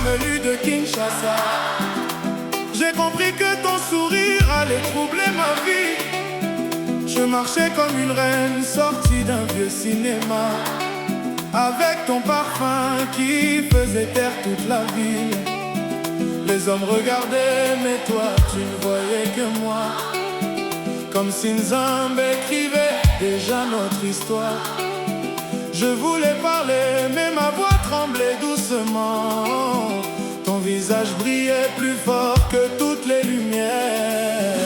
venu de Kinshasa. J'ai compris que ton sourire allait troubler ma vie. Je marchais comme une reine sortie d'un vieux cinéma, avec ton parfum qui faisait taire toute la ville. Les hommes regardaient, mais toi tu ne voyais que moi. Comme si Nzambe écrivait déjà notre histoire. Je voulais parler, mais ma voix tremblait doucement. Ton visage brillait plus fort que toutes les lumières.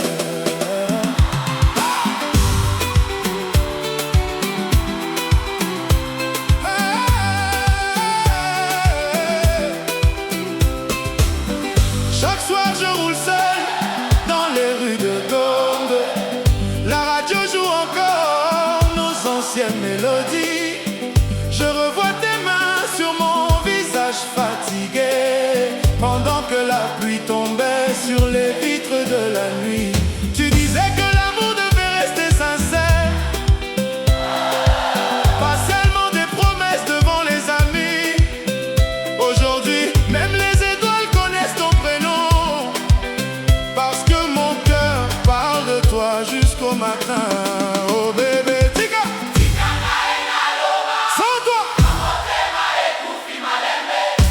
Chaque soir je roule seul dans les rues de Gombe. La radio joue encore nos anciennes mélodies. Je revois tes mains sur mon visage fatigué, pendant que la pluie tombait sur les vitres de la nuit. Tu disais que l'amour devait rester sincère, pas seulement des promesses devant les amis. Aujourd'hui, même les étoiles connaissent ton prénom, parce que mon cœur parle de toi jusqu'au matin. Oh bébé, tika sans toi,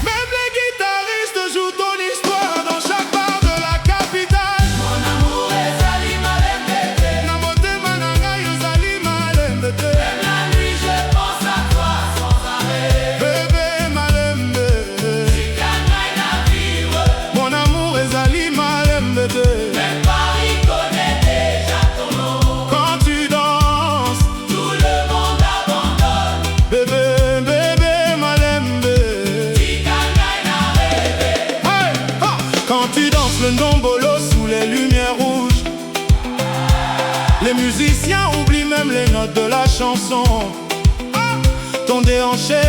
même les guitaristes jouent ton histoire dans chaque bar de la capitale. Mon amour ezali malembe te. Na motema na ngai ozali malembe te. Même la nuit je pense à toi sans arrêt. Bébé malembe, Tika ngai na vivre. mon amour ezali malembe te. Même Paris connaît déjà ton nom. Quand tu danses, Tout le monde abandonne. bébé, bébé malembe. Tika ngai na rêvé. Hey, ha. Quand tu danses le ndombolo sous les lumières rouges, les musiciens oublient même les notes de la chanson. Ah. Ton déhanché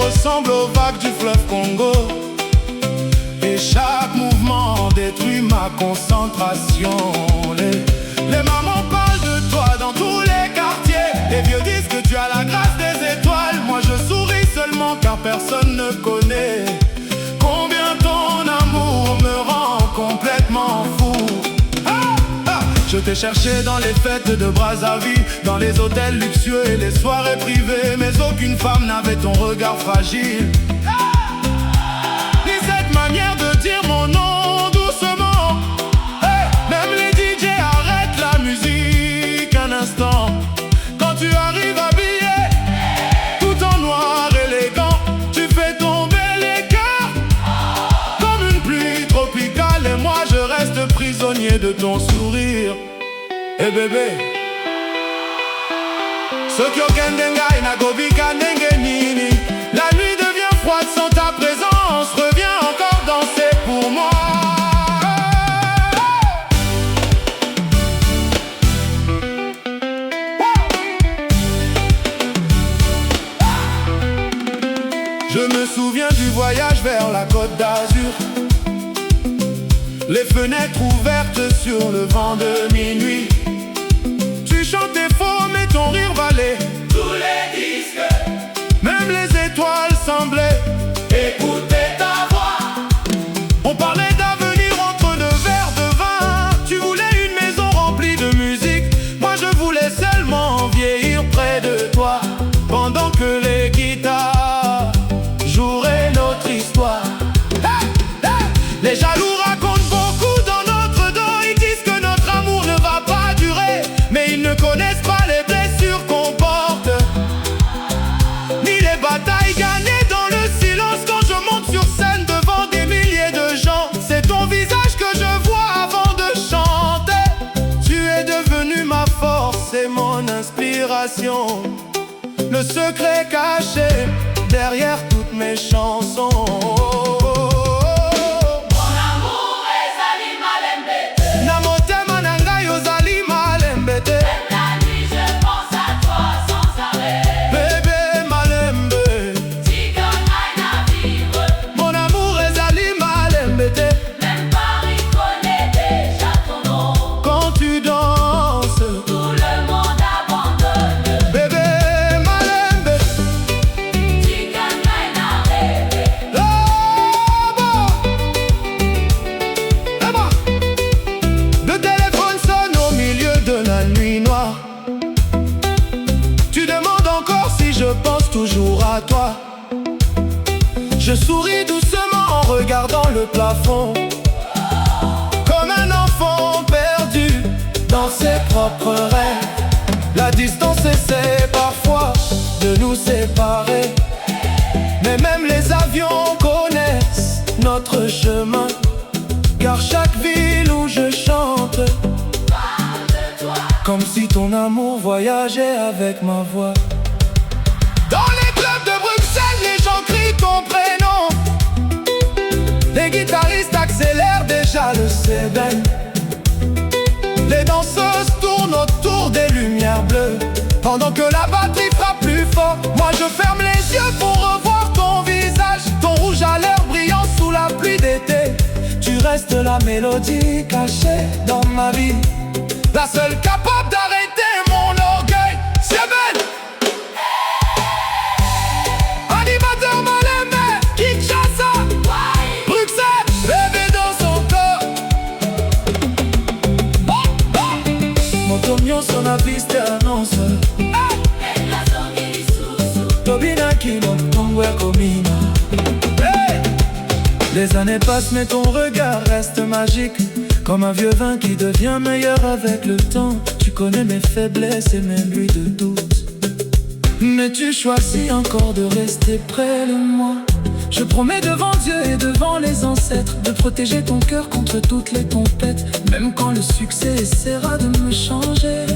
ressemble aux vagues du fleuve Congo, et chaque mouvement détruit ma concentration. Les mamans parlent de toi dans tous les quartiers. Les vieux disent que tu as la grâce des étoiles. Moi je souris seulement car personne ne connaît combien ton amour me rend complètement fou. Ah, ah. Je t'ai cherché dans les fêtes de Brazzaville, dans les hôtels luxueux et les soirées privées, mais aucune femme n'avait ton regard fragile, ni cette manière de dire mon nom doucement. Hey, même les DJ arrêtent la musique un instant quand tu arrives habillé tout en noir élégant. Tu fais tomber les cœurs comme une pluie tropicale, et moi je reste prisonnier de ton sourire. Et bébé, ce qui okendenga inagobika nenge nini. La nuit devient froide sans ta présence. Reviens encore danser pour moi. Je me souviens du voyage vers la Côte d'Azur, les fenêtres ouvertes sur le vent de minuit. Tu chantais faux mais ton rire valait Tous les disques. même les étoiles semblaient Écoutez ta voix. On parlait d'avenir entre deux verres de vin. Tu voulais une maison remplie de musique, moi je voulais seulement vieillir près de toi, pendant que les guitares joueraient notre histoire. Hey, hey. Les jaloux racontent beaucoup dans notre dos. Ils disent que notre amour ne va pas durer, mais ils ne connaissent pas les blessures qu'on porte, ni les batailles gagnées dans le silence. Quand je monte sur scène devant des milliers de gens, c'est ton visage que je vois avant de chanter. Tu es devenu ma force et mon inspiration, le secret caché derrière toutes mes chansons. Mon amour ezali malembe te. Na motema na ngai ozali malembe te. Même la nuit je pense à toi sans arrêt. Bébé malembe, Tika ngai na vivre. mon amour ezali malembe te. Même Paris connaît déjà ton nom. Quand tu danses, Tout le monde abandonne. bébé malembe. Tika ngai na rêvé. Oh plafond, comme un enfant perdu dans ses propres rêves. La distance essaie parfois de nous séparer, mais même les avions connaissent notre chemin. Car chaque ville où je chante parle de toi, comme si ton amour voyageait avec ma voix. Dans les clubs de Bruxelles, les gens crient ton prénom. Les guitaristes accélèrent déjà le sébène. Les danseuses tournent autour des lumières bleues. Pendant que la batterie frappe plus fort, moi je ferme les yeux pour revoir ton visage. Ton rouge à lèvres brillant sous la pluie d'été. Tu restes la mélodie cachée dans ma vie, la seule capable d'arrêter mon orgueil. Sébène, animateur mal aimé, Kinshasa, Bruxelles, bébé dans son corps. Motomio son la piste annonce et la zone est sous. Tobina kilo, tongwe komina. Les années passent mais ton regard reste magique, comme un vieux vin qui devient meilleur avec le temps. Tu connais mes faiblesses et même lui de doute, mais tu choisis encore de rester près de moi. Je promets devant Dieu et devant les ancêtres de protéger ton cœur contre toutes les tempêtes. Même quand le succès essaiera de me changer,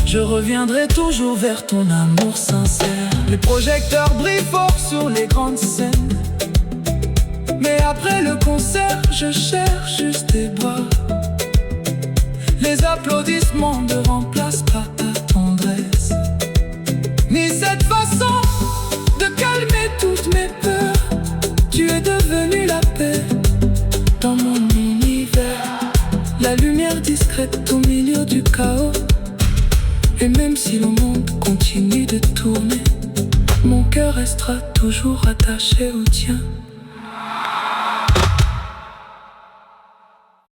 je reviendrai toujours vers ton amour sincère. Les projecteurs brillent fort sur les grandes scènes, mais après le concert, je cherche juste tes bras. Les applaudissements ne remplacent pas ta tendresse, ni cette façon de calmer toutes mes peurs. Tu es devenu la paix dans mon univers, la lumière discrète au milieu du chaos. Et même si le monde continue de tourner, mon cœur restera toujours attaché au tien.